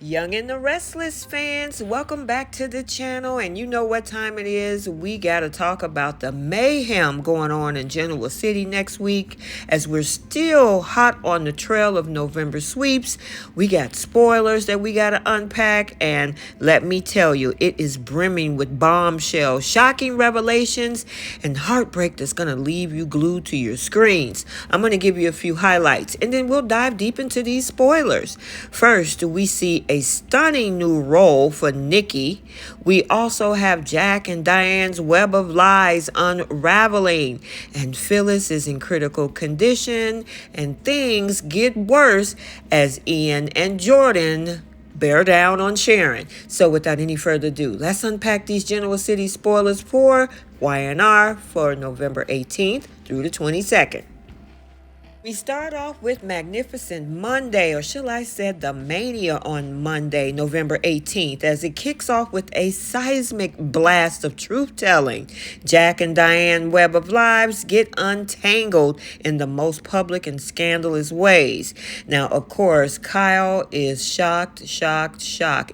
Young and the Restless fans, welcome back to the channel. And you know what time it is. We got to talk about the mayhem going on in Genoa City next week. As we're still hot on the trail of November sweeps, we got spoilers that we got to unpack. And let me tell you, it is brimming with bombshells, shocking revelations, and heartbreak that's going to leave you glued to your screens. I'm going to give you a few highlights, and then we'll dive deep into these spoilers. First, we see a stunning new role for Nikki. We also have Jack and Diane's web of lies unraveling, and Phyllis is in critical condition, and things get worse as Ian and Jordan bear down on Sharon. So without any further ado, let's unpack these Genoa City spoilers for Y&R for November 18th through the 22nd. We start off with Magnificent Monday, or shall I say the Mania on Monday, November 18th, as it kicks off with a seismic blast of truth-telling. Jack and Diane web of lives get untangled in the most public and scandalous ways. Now, of course, Kyle is shocked.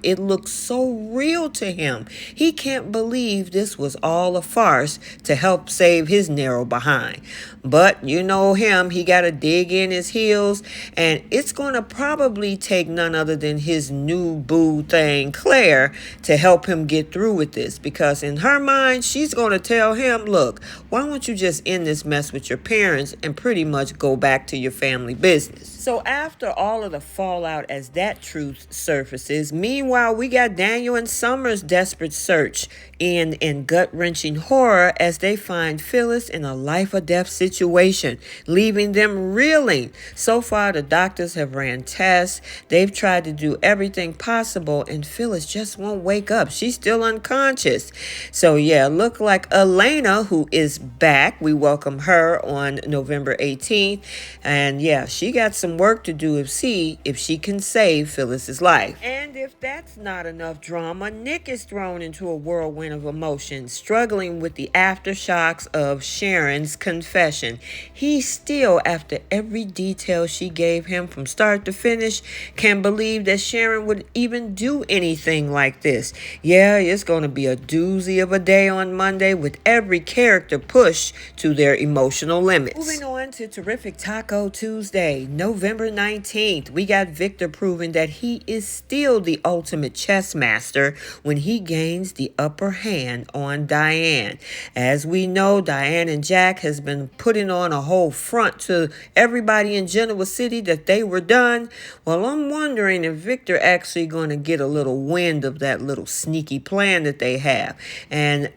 It looks so real to him. He can't believe this was all a farce to help save his narrow behind. But you know him, he got to dig in his heels, and it's going to probably take none other than his new boo thing, Claire, to help him get through with this, because in her mind, she's going to tell him, look, why don't you just end this mess with your parents and pretty much go back to your family business? So after all of the fallout as that truth surfaces, meanwhile, we got Daniel and Summer's desperate search in gut-wrenching horror as they find Phyllis in a life-or-death situation, leaving them reeling. So far, the doctors have ran tests. They've tried to do everything possible, and Phyllis just won't wake up. She's still unconscious. So yeah, look like Elena, who is back. We welcome her on November 18th. And yeah, she got some work to do if she can save Phyllis's life. And if that's not enough drama, Nick is thrown into a whirlwind of emotions, struggling with the aftershocks of Sharon's confession. He still, after every detail she gave him from start to finish, can't believe that Sharon would even do anything like this. Yeah, it's going to be a doozy of a day on Monday, with every character pushed to their emotional limits. Moving on to Terrific Taco Tuesday, November 19th, we got Victor proving that he is still the ultimate chess master when he gains the upper hand on Diane. As we know, Diane and Jack has been putting on a whole front to everybody in Genoa City that they were done. Well, I'm wondering if Victor actually going to get a little wind of that little sneaky plan that they have. And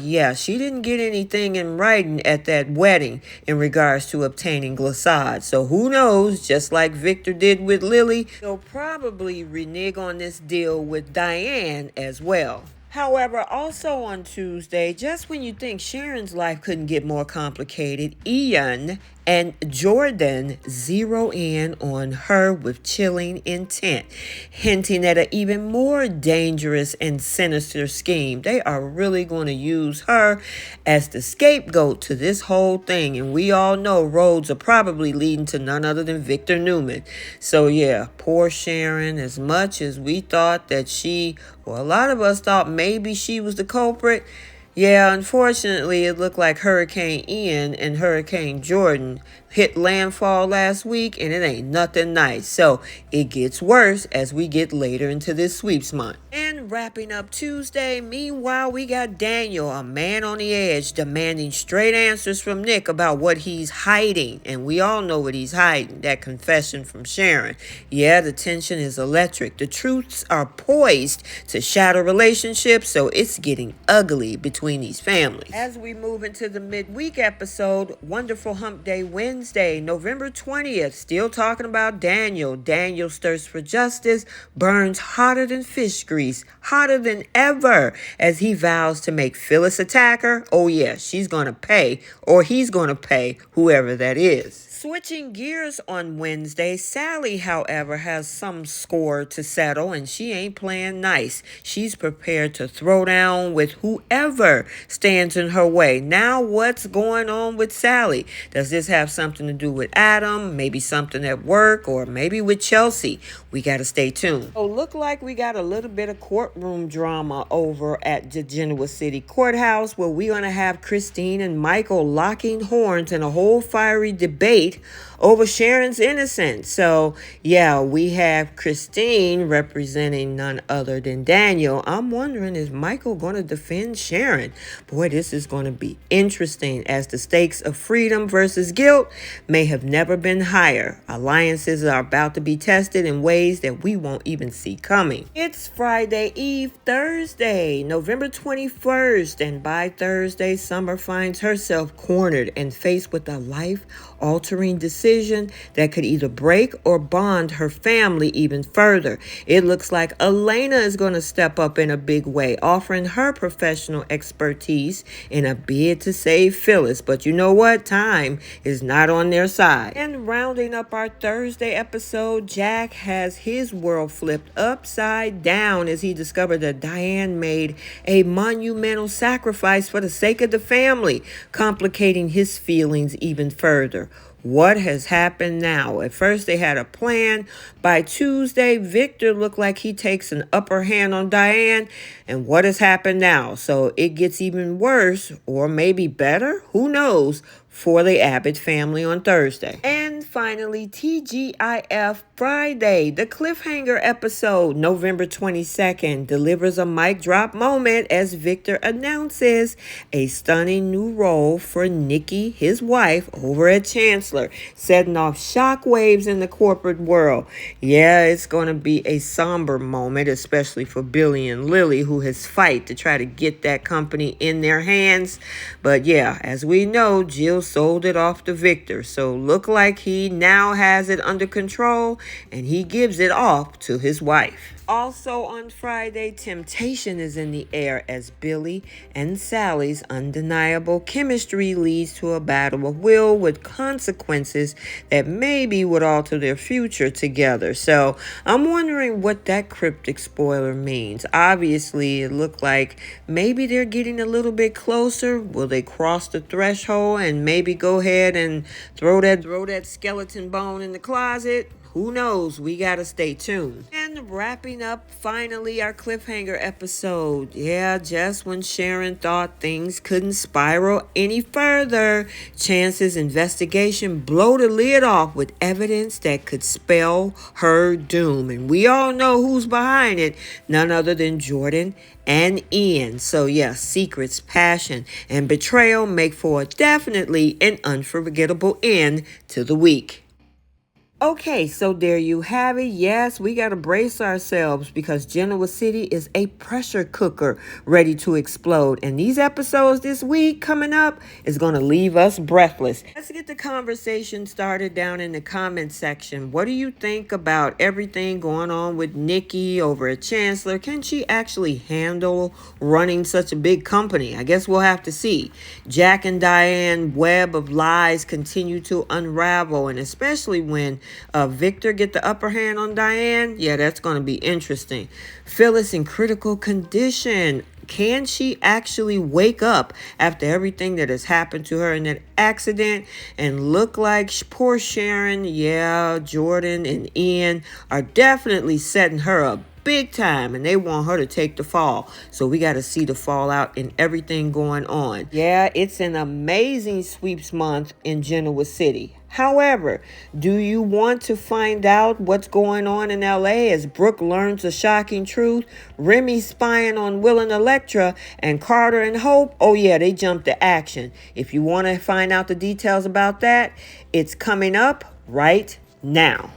yeah, she didn't get anything in writing at that wedding in regards to obtaining glissade. So who knows, just like Victor did with Lily, he'll probably renege on this deal with Diane as well. However, also on Tuesday, just when you think Sharon's life couldn't get more complicated, Ian and Jordan zero in on her with chilling intent, hinting at an even more dangerous and sinister scheme. They are really going to use her as the scapegoat to this whole thing, and we all know roads are probably leading to none other than Victor Newman. So yeah, poor Sharon. As much as we thought that a lot of us thought maybe she was the culprit, yeah, unfortunately, it looked like Hurricane Ian and Hurricane Jordan hit landfall last week, and it ain't nothing nice. So it gets worse as we get later into this sweeps month. And wrapping up Tuesday, meanwhile, we got Daniel, a man on the edge, demanding straight answers from Nick about what he's hiding. And we all know what he's hiding, that confession from Sharon. Yeah, the tension is electric. The truths are poised to shatter relationships, so it's getting ugly between these families. As we move into the midweek episode, Wonderful Hump Day Wednesday, November 20th, still talking about Daniel. Daniel's thirst for justice burns hotter than fish grease, hotter than ever, as he vows to make Phyllis attack her. Oh yeah, she's going to pay, or he's going to pay, whoever that is. Switching gears on Wednesday, Sally, however, has some score to settle, and she ain't playing nice. She's prepared to throw down with whoever stands in her way. Now, what's going on with Sally? Does this have something something to do with Adam, maybe something at work, or maybe with Chelsea. We got to stay tuned. So look like we got a little bit of courtroom drama over at the Genoa City Courthouse, where we're going to have Christine and Michael locking horns in a whole fiery debate over Sharon's innocence. So yeah, we have Christine representing none other than Daniel. I'm wondering, is Michael going to defend Sharon? Boy, this is going to be interesting, as the stakes of freedom versus guilt may have never been higher. Alliances are about to be tested in ways that we won't even see coming. It's Friday Eve, Thursday, November 21st, and by Thursday, Summer finds herself cornered and faced with a life-altering decision that could either break or bond her family even further. It looks like Elena is going to step up in a big way, offering her professional expertise in a bid to save Phyllis. But you know what? Time is not on their side. And rounding up our Thursday episode, Jack has his world flipped upside down as he discovered that Diane made a monumental sacrifice for the sake of the family, complicating his feelings even further. What has happened now? At first they had a plan. By Tuesday, Victor looked like he takes an upper hand on Diane. And what has happened now? So it gets even worse, or maybe better, who knows, for the Abbott family on Thursday. And finally, TGIF Friday, the cliffhanger episode, November 22nd, delivers a mic drop moment as Victor announces a stunning new role for Nikki, his wife, over at Chancellor, setting off shockwaves in the corporate world. Yeah, it's going to be a somber moment, especially for Billy and Lily, who has fight to try to get that company in their hands. But yeah, as we know, Jill sold it off to Victor, so look like he now has it under control and he gives it off to his wife. Also on Friday, temptation is in the air as Billy and Sally's undeniable chemistry leads to a battle of will with consequences that maybe would alter their future together. So I'm wondering what that cryptic spoiler means. Obviously, it looked like maybe they're getting a little bit closer. Will they cross the threshold and maybe go ahead and throw that skeleton bone in the closet? Who knows? We got to stay tuned. And wrapping up, finally, our cliffhanger episode. Yeah, just when Sharon thought things couldn't spiral any further, Chance's investigation blew the lid off with evidence that could spell her doom. And we all know who's behind it. None other than Jordan and Ian. So yes, secrets, passion, and betrayal make for definitely an unforgettable end to the week. Okay, so there you have it. Yes, we got to brace ourselves because Genoa City is a pressure cooker ready to explode. And these episodes this week coming up is going to leave us breathless. Let's get the conversation started down in the comment section. What do you think about everything going on with Nikki over at Chancellor? Can she actually handle running such a big company? I guess we'll have to see. Jack and Diane web of lies continue to unravel, and especially when Victor get the upper hand on Diane, yeah, that's going to be interesting. Phyllis in critical condition. Can she actually wake up after everything that has happened to her in that accident? And look like poor Sharon, yeah, Jordan and Ian are definitely setting her up big time, and they want her to take the fall. So we got to see the fallout in everything going on. Yeah, it's an amazing sweeps month in Genoa City. However, do you want to find out what's going on in LA as Brooke learns a shocking truth? Remy spying on Will and Electra, and Carter and Hope, oh yeah, they jumped to action. If you want to find out the details about that, it's coming up right now.